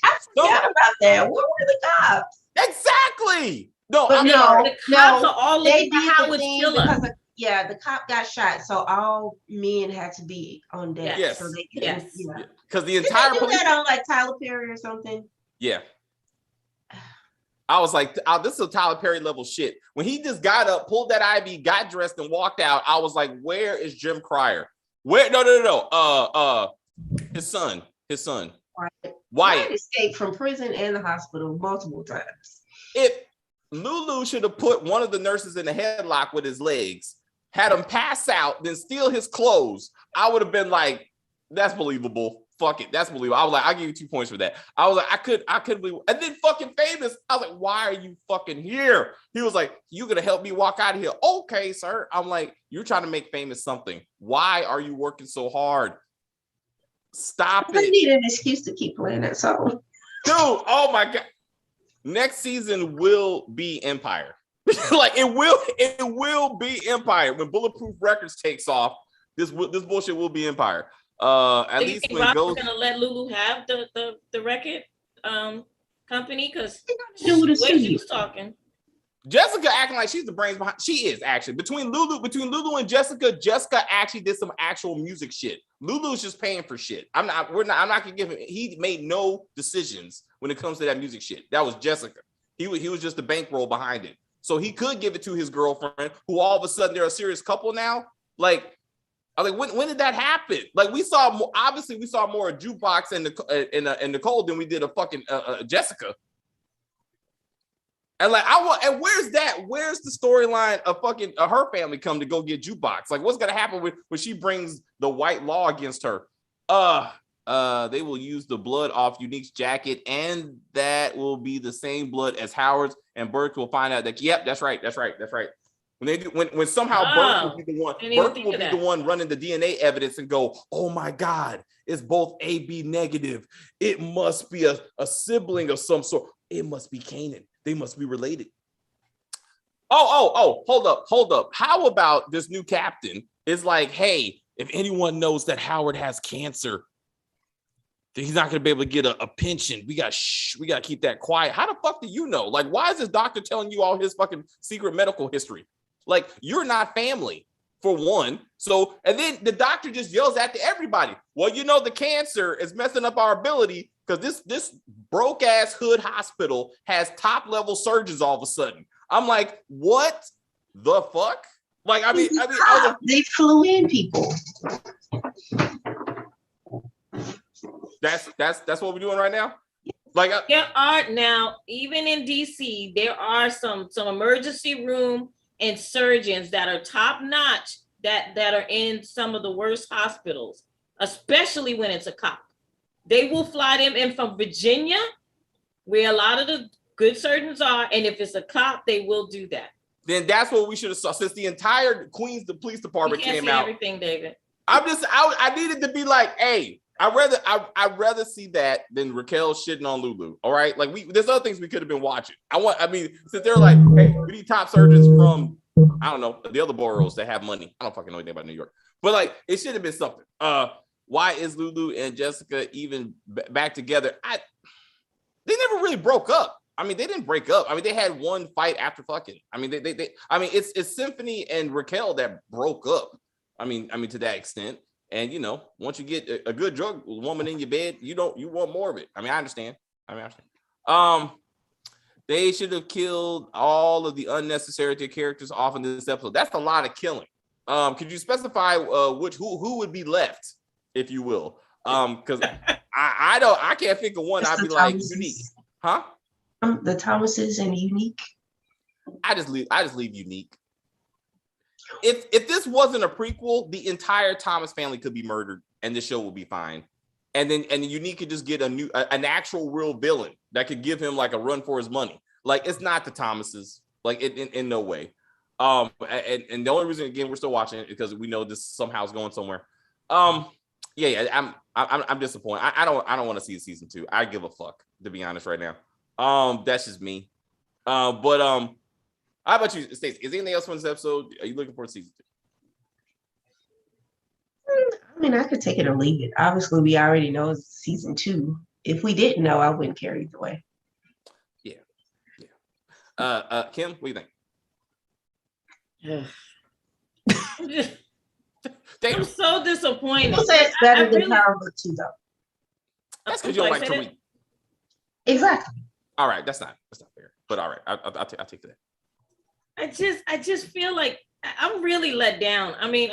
I forgot about that. Where were the cops? Exactly. No, but the cops are all looking for Howard's killer. The cop got shot, so all men had to be on deck. Yes. So they couldn't, because the entire police. Did they do that on like Tyler Perry or something? Yeah. I was like, this is a Tyler Perry level shit. When he just got up, pulled that IV, got dressed, and walked out, I was like, where is Jim Cryer? Where? No. His son. Wyatt escaped from prison and the hospital multiple times. Lulu should have put one of the nurses in a headlock with his legs, had him pass out, then steal his clothes. I would have been like, that's believable. Fuck it, that's believable. I was like, I'll give you 2 points for that. I was like, I couldn't believe. And then fucking Famous, I was like, why are you fucking here? He was like, you gonna help me walk out of here? Okay, sir. I'm like, you're trying to make Famous something. Why are you working so hard? Stop it. I need an excuse to keep playing that song. Dude, oh my God. Next season will be Empire. Like it will be Empire. When Bulletproof Records takes off, this bullshit will be Empire. At Do you least think when Rob's Ghost gonna let Lulu have the record company? Because Do with a the way she studio. was talking. Jessica acting like she's the brains behind. She is actually between Lulu and Jessica. Jessica actually did some actual music shit. Lulu's just paying for shit. I'm not gonna give him. He made no decisions when it comes to that music shit. That was Jessica. He was just the bankroll behind it. So he could give it to his girlfriend, who all of a sudden they're a serious couple now. Like, I like when did that happen? Like we saw more. Obviously, we saw more of Jukebox and Nicole than we did a fucking Jessica. And like and where's that? Where's the storyline of fucking her family come to go get Jukebox? Like what's gonna happen when she brings the white law against her? They will use the blood off Unique's jacket, and that will be the same blood as Howard's. And Burke will find out that yep, that's right. When they do, when somehow Burke will be the one running the DNA evidence and go, oh my God, it's both AB negative. It must be a sibling of some sort. It must be Kanan. They must be related. Oh, hold up. How about this new captain is like, hey, if anyone knows that Howard has cancer, then he's not going to be able to get a pension. We got to keep that quiet. How the fuck do you know? Like, why is this doctor telling you all his fucking secret medical history? Like, you're not family, for one. So, and then the doctor just yells at everybody. Well, you know, the cancer is messing up our ability because this broke ass hood hospital has top level surgeons all of a sudden. I'm like, what the fuck? Like, I mean, They flew in people. That's what we're doing right now. Like, There are now, even in DC, there are some emergency room and surgeons that are top notch that are in some of the worst hospitals, especially when it's a cop. They will fly them in from Virginia, where a lot of the good surgeons are, and if it's a cop, they will do that. Then that's what we should have saw since the entire Queens, the police department came out. Everything, David. I needed to be like, hey, I'd rather see that than Raquel shitting on Lulu. All right, like there's other things we could have been watching. Since they're like, hey, we need top surgeons from I don't know the other boroughs that have money. I don't fucking know anything about New York, but like it should have been something. Why is Lulu and Jessica even back together? They never really broke up. I mean, they didn't break up. I mean, they had one fight after fucking. I mean, it's Symphony and Raquel that broke up. I mean, to that extent. And you know, once you get a good drug woman in your bed, you want more of it. I mean, I understand. They should have killed all of the unnecessary characters off in this episode. That's a lot of killing. Could you specify who would be left, if you will? Because I can't think of one. It's I'd be Thomases. like Unique, huh? The Thomases and Unique. I just leave Unique. If this wasn't a prequel, the entire Thomas family could be murdered and the show would be fine. And Unique could just get an actual real villain that could give him like a run for his money. Like it's not the Thomases, like in no way. And the only reason again we're still watching it is because we know this somehow is going somewhere. I'm disappointed. I don't want to see season 2. I give a fuck, to be honest, right now. That's just me. But how about you, Stacey? Is anything else from this episode? Are you looking for season 2? I mean, I could take it or leave it. Obviously, we already know it's season 2. If we didn't know, I wouldn't care either way. Yeah. Kim, what do you think? I'm so disappointed. People say it's better than Power Book 2, though. That's because you don't like to read. Exactly. All right, that's not fair. But all right, I'll take that. I just feel like I'm really let down. I mean,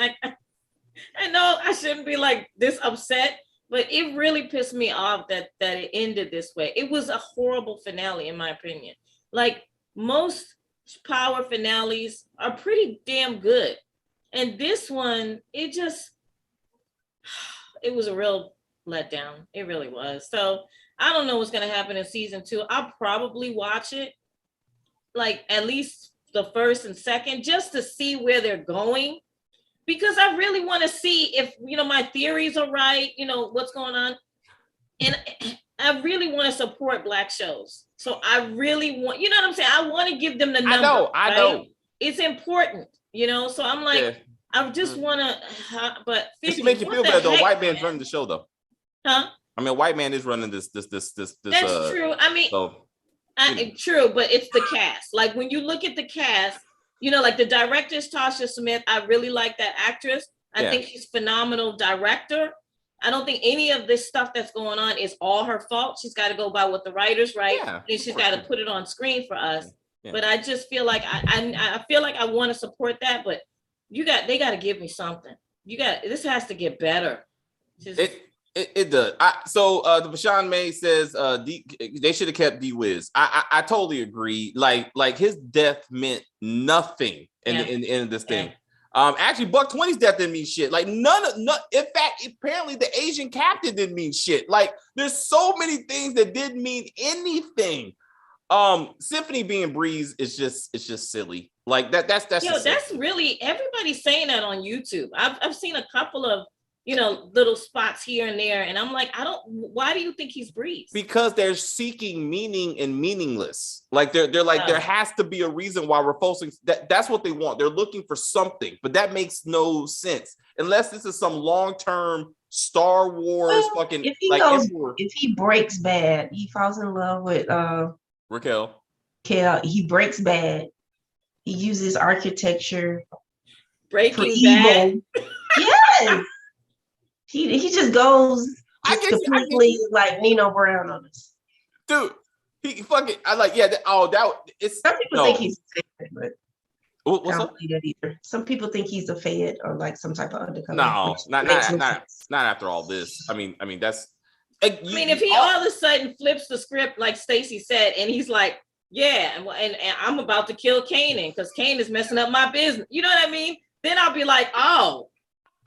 I know I shouldn't be like this upset, but it really pissed me off that it ended this way. It was a horrible finale, in my opinion. Like most power finales are pretty damn good. And this one, it was a real letdown. It really was. So I don't know what's going to happen in season 2. I'll probably watch it, like at least the first and second, just to see where they're going. Because I really want to see if, my theories are right, what's going on. And I really want to support Black shows. So I really want, what I'm saying? I want to give them the number. I know. It's important, So I'm like, yeah. I just want to, but 50, it make you feel better though. White man's running the show though. Huh? I mean, white man is running this. That's true. I mean, true, but it's the cast. Like when you look at the cast, like the director is Tasha Smith. I really like that actress. I think she's phenomenal director. I don't think any of this stuff that's going on is all her fault. She's got to go by what the writers write, and she's got to put it on screen for us. Yeah. But I just feel like I feel like I want to support that, but they got to give me something. This has to get better. It does. The Bashan May says they should have kept D-Wiz. I totally agree. Like his death meant nothing in the end of this thing. Actually, Buck 20's death didn't mean shit. Like none. In fact, apparently the Asian captain didn't mean shit. Like there's so many things that didn't mean anything. Symphony being Breeze is just silly. Like that's really everybody's saying that on YouTube. I've seen a couple of little spots here and there, and I'm like, why do you think he's Breeze? Because they're seeking meaning in meaningless. Like they're like, there has to be a reason why we're posting that's what they want. They're looking for something, but that makes no sense unless this is some long-term Star Wars fucking if he breaks bad, he falls in love with Raquel, he breaks bad, he uses architecture Breaking Bad. Yes. He just goes completely like Nino Brown on us. Dude, he fucking, some people think he's a Fed, but what's I don't up? see that either. Some people think he's a Fed or like some type of undercover. No, not after all this. I mean, that's. If he all of a sudden flips the script like Stacey said, and he's like, yeah, and I'm about to kill Kanan because Kanan's messing up my business. You know what I mean? Then I'll be like, oh,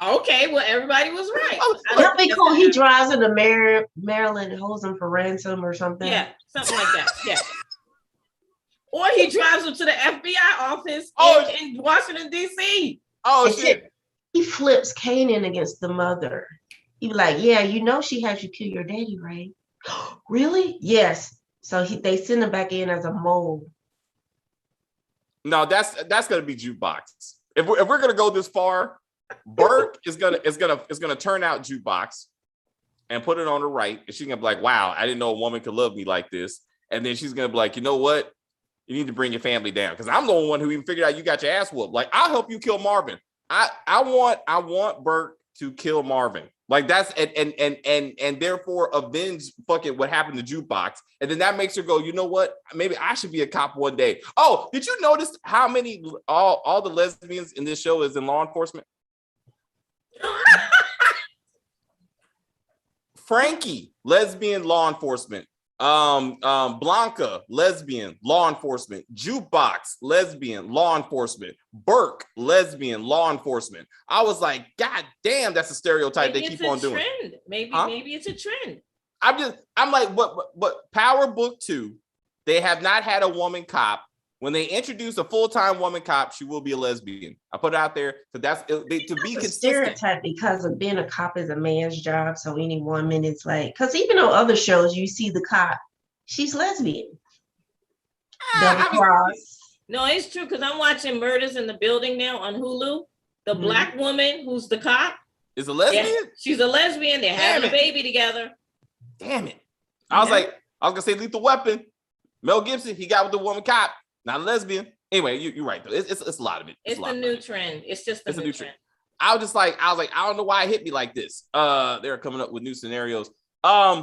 okay, well, everybody was right. That'd be cool. He drives into Maryland and holds him for ransom or something. Yeah, something like that. Yeah. Or he drives him to the FBI office in Washington, D.C. Oh, shit. He flips Kanan against the mother. He be like, yeah, she had you kill your daddy, right? Really? Yes. So they send him back in as a mole. No, that's gonna be Jukebox. If we're gonna go this far, Burke is gonna turn out Jukebox and put it on the right, and she's gonna be like, "Wow, I didn't know a woman could love me like this." And then she's gonna be like, "You know what? You need to bring your family down because I'm the only one who even figured out you got your ass whooped. Like, I'll help you kill Marvin. I want Burke to kill Marvin. Like that's and therefore avenge fucking what happened to Jukebox. And then that makes her go, you know what? Maybe I should be a cop one day. Oh, did you notice how many all the lesbians in this show is in law enforcement? Frankie, lesbian law enforcement. Blanca, lesbian law enforcement. Jukebox, lesbian law enforcement. Burke, lesbian law enforcement. I was like, God damn, that's a stereotype they keep on doing. Trend. Maybe it's a trend. I'm like, but Power Book 2, they have not had a woman cop. When they introduce a full-time woman cop, she will be a lesbian. I put it out there because that's to be consistent. Stereotype because of being a cop is a man's job. So any woman is like, because even on other shows, you see the cop, she's lesbian. No, it's true because I'm watching Murders in the Building now on Hulu. The black woman who's the cop is a lesbian. Yeah, she's a lesbian. They're having a baby together. Damn it! I was gonna say Lethal Weapon. Mel Gibson, he got with the woman cop. Not a lesbian. Anyway, you're right though. It's a lot of it. It's the new trend. It's just the new trend. I was like, I don't know why it hit me like this. They're coming up with new scenarios. Yeah.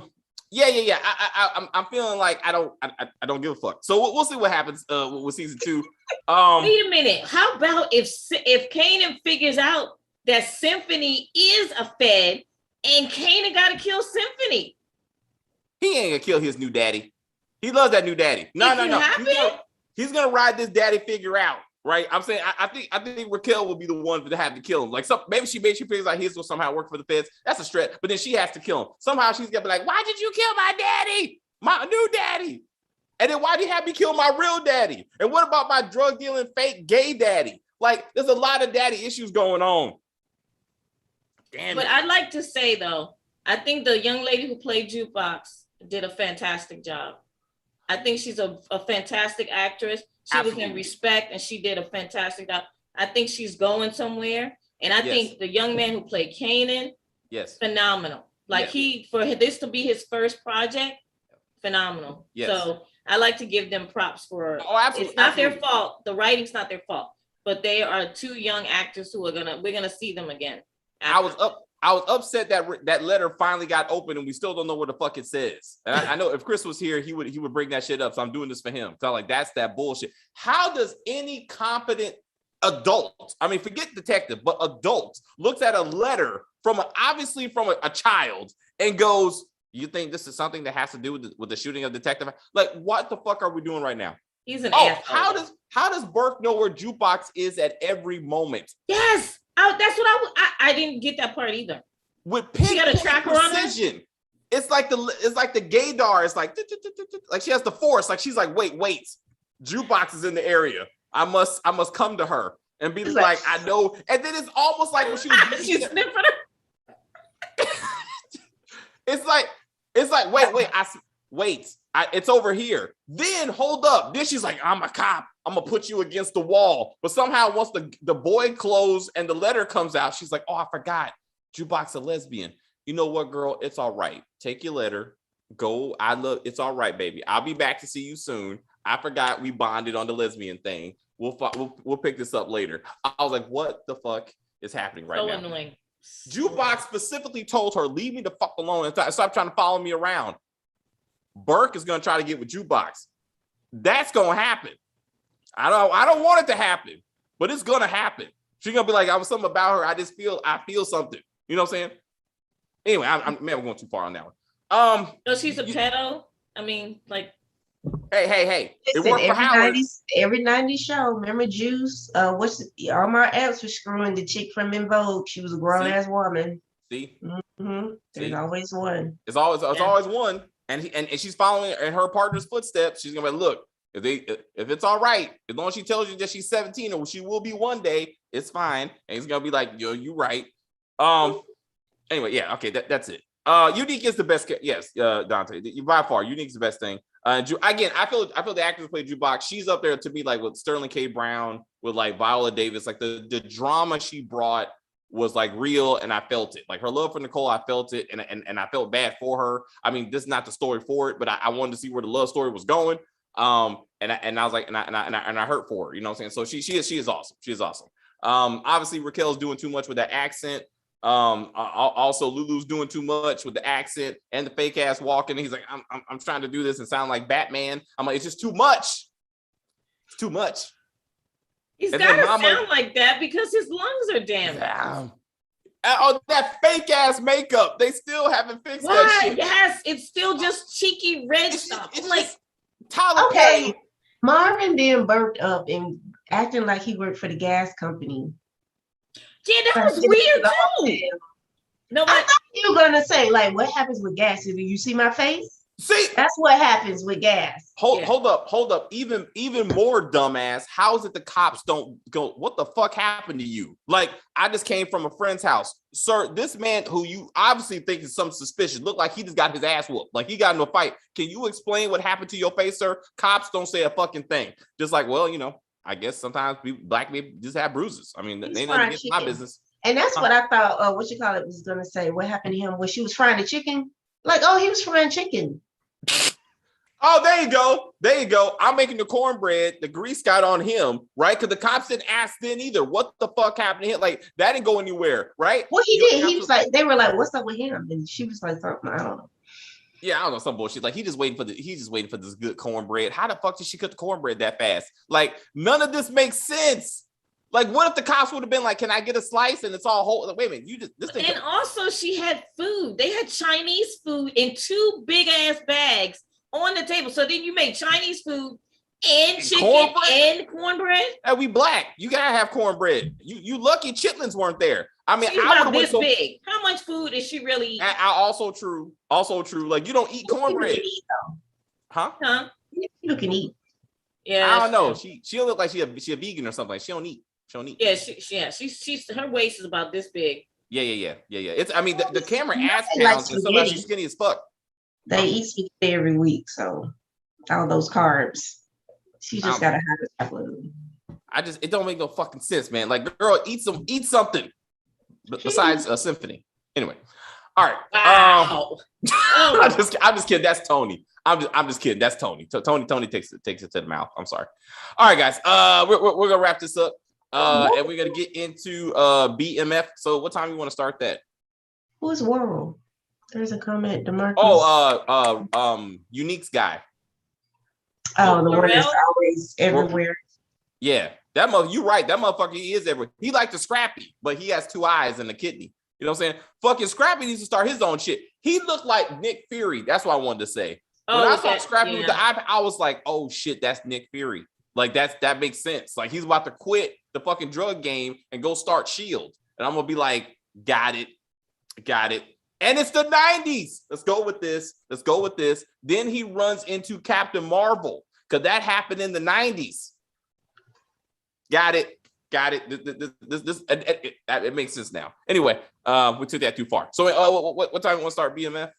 I'm feeling like I don't give a fuck. So we'll see what happens with season 2. Wait a minute. How about if Kanan figures out that Symphony is a Fed and Kanan got to kill Symphony? He ain't gonna kill his new daddy. He loves that new daddy. No. He's gonna ride this daddy figure out, right? I'm saying I think Raquel will be the one to have to kill him. Like maybe she figures out his will somehow work for the feds. That's a stretch, but then she has to kill him. Somehow she's gonna be like, why did you kill my daddy? My new daddy. And then why do you have me kill my real daddy? And what about my drug dealing fake gay daddy? Like, there's a lot of daddy issues going on. Damn but it. I'd like to say though, I think the young lady who played Jukebox did a fantastic job. I think she's a fantastic actress. She Absolutely. was in Respect and she did a fantastic job. I think she's going somewhere. And I think the young man who played Kanan, phenomenal. Like for this to be his first project, phenomenal. Yes. So I like to give them props for absolutely. It's not their fault. The writing's not their fault, but they are two young actors who we're gonna see them again. I was upset that letter finally got open and we still don't know what the fuck it says. And I know if Chris was here, he would bring that shit up. So I'm doing this for him. So like that's that bullshit. How does any competent adult, I mean, forget detective, but adult looks at a letter obviously from a child and goes, you think this is something that has to do with the shooting of Detective? Like, what the fuck are we doing right now? He's an asshole. How does Burke know where Jukebox is at every moment? Yes, that's what I didn't get that part either. With she got a tracker on her. It's like the gaydar. It's like she has the force. Like she's like, wait, Jukebox is in the area. I must come to her and be like, I know. And then it's almost like when she was she's sniffing her. It's like, wait, it's over here. Then hold up. Then she's like, I'm a cop. I'm gonna put you against the wall. But somehow once the boy closed and the letter comes out, she's like, oh, I forgot. Jukebox a lesbian. You know what, girl? It's all right. Take your letter. Go. It's all right, baby. I'll be back to see you soon. I forgot we bonded on the lesbian thing. We'll pick this up later. I was like, what the fuck is happening right now? So annoying. Jukebox specifically told her, leave me the fuck alone and stop trying to follow me around. Burke is going to try to get with Jukebox. That's going to happen. I don't want it to happen, but it's going to happen. She's going to be like, I was something about her. I feel something. You know what I'm saying? Anyway, I'm maybe going too far on that one. So she's a pedo? I mean, like. Hey. Listen, it worked for Howard. Every 90s show, remember Juice? All my ex was screwing the chick from In Vogue. She was a grown-ass woman. See? Mm-hmm. There's always one. It's always one. And she's following in her partner's footsteps. She's gonna be like, look, if it's all right, as long as she tells you that she's 17 or she will be one day, it's fine. And he's gonna be like, yo, you right. Anyway, yeah, okay, that's it. Unique is the best. Yes, Dante, by far, Unique is the best thing. Again, I feel the actors play Jukebox. She's up there to me like with Sterling K. Brown, with like Viola Davis. Like the drama she brought was like real, and I felt it. Like her love for Nicole, I felt it, and I felt bad for her. I mean, this is not the story for it, but I wanted to see where the love story was going. And I was like, and I hurt for her. You know what I'm saying? So she is awesome. She is awesome. Obviously Raquel's doing too much with that accent. Also Lulu's doing too much with the accent and the fake ass walking. He's like, I'm trying to do this and sound like Batman. I'm like, it's just too much. It's too much. He's got to sound like that because his lungs are damaged. That fake ass makeup. They still haven't fixed that shit. Yes, it's still just cheeky red stuff. It's like Tyler Perry. Marvin then burped up and acting like he worked for the gas company. Yeah, that was weird too. No, I thought you were gonna say, like, what happens with gas? Do you see my face? See, that's what happens with gas. Hold up. Even more dumbass. How is it the cops don't go? What the fuck happened to you? Like, I just came from a friend's house, sir. This man who you obviously think is something suspicious looked like he just got his ass whooped. Like he got into a fight. Can you explain what happened to your face, sir? Cops don't say a fucking thing. Just like, well, you know, I guess sometimes black people just have bruises. I mean, they never get my business. And that's what I thought. Was gonna say. What happened to him when she was frying the chicken? Like, oh, he was frying chicken. Oh, there you go. I'm making the cornbread. The grease got on him, right? Because the cops didn't ask then either. What the fuck happened to him? Like, that didn't go anywhere, right? Well, he did. He was like, they were like, what's up with him? And she was like, something, I don't know. Yeah, I don't know, some bullshit. Like, he's just waiting for this good cornbread. How the fuck did she cook the cornbread that fast? Like, none of this makes sense. Like, what if the cops would have been like, can I get a slice? And it's all whole. Like, wait a minute, this thing. And also, she had food. They had Chinese food in 2 big ass bags on the table. So then you made Chinese food And chicken cornbread? and cornbread. And we black. You gotta have cornbread. You lucky chitlins weren't there. I mean, She's I would about have this went so. big. How much food is she really eating? Also true. Also true. Like you don't eat cornbread, huh? Huh? You can eat. Yeah, I don't know. She'll look like she a vegan or something. Like she don't eat. She don't eat. Yeah, she's her waist is about this big. Yeah. It's. I mean, the camera adds They like pounds, and sometimes spaghetti. she's skinny as fuck. They eat spaghetti every week, so all those carbs. She just gotta have a couple of them. It don't make no fucking sense, man. Like, girl, eat something besides a symphony. Anyway, all right. Wow. I'm just kidding. That's Tony. I'm just kidding. That's Tony. Tony takes it to the mouth. I'm sorry. All right, guys. We're gonna wrap this up. And we're gonna get into BMF. So, what time you want to start that? Who's Worrell? There's a comment, DeMarcus. Unique's guy. Oh, the one that's always everywhere. Yeah, that you're right. That motherfucker, he is everywhere. He like the Scrappy, but he has 2 eyes and a kidney. You know what I'm saying? Fucking Scrappy needs to start his own shit. He looked like Nick Fury. That's what I wanted to say. When I saw Scrappy with the eye, I was like, oh shit, that's Nick Fury. Like that makes sense. Like he's about to quit the fucking drug game and go start Shield. And I'm gonna be like, got it. And it's the 90s. Let's go with this. Then he runs into Captain Marvel because that happened in the 90s. Got it. It makes sense now. Anyway, we took that too far. So, what time you want to start BMF?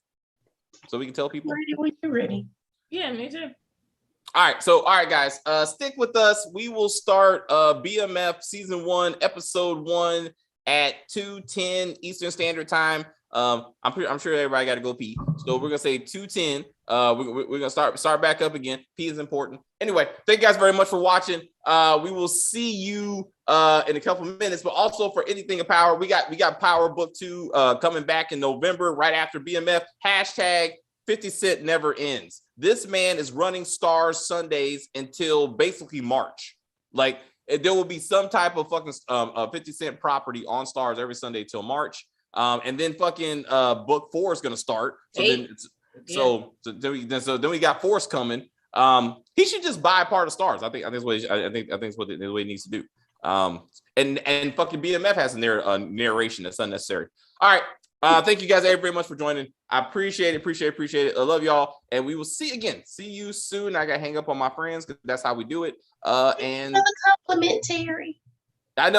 So we can tell people. Ready when you're ready. Yeah, me too. All right, guys. Stick with us. We will start BMF season 1, episode 1 at 2:10 Eastern Standard Time. I'm sure everybody got to go pee. So we're gonna say 2:10. We're gonna start back up again. Pee is important. Anyway, thank you guys very much for watching. We will see you in a couple of minutes. But also for anything of power, we got Power Book 2 coming back in November, right after BMF. Hashtag 50 Cent never ends. This man is running STARZ Sundays until basically March. Like there will be some type of fucking 50 Cent property on STARZ every Sunday till March. And then fucking book 4 is gonna start. So then we got Force coming. He should just buy a part of STARZ. I think that's what the way he needs to do. And fucking BMF has a narration that's unnecessary. All right. Thank you guys very much for joining. I appreciate it. I love y'all, and we will see you soon. I gotta hang up on my friends because that's how we do it. And another complimentary.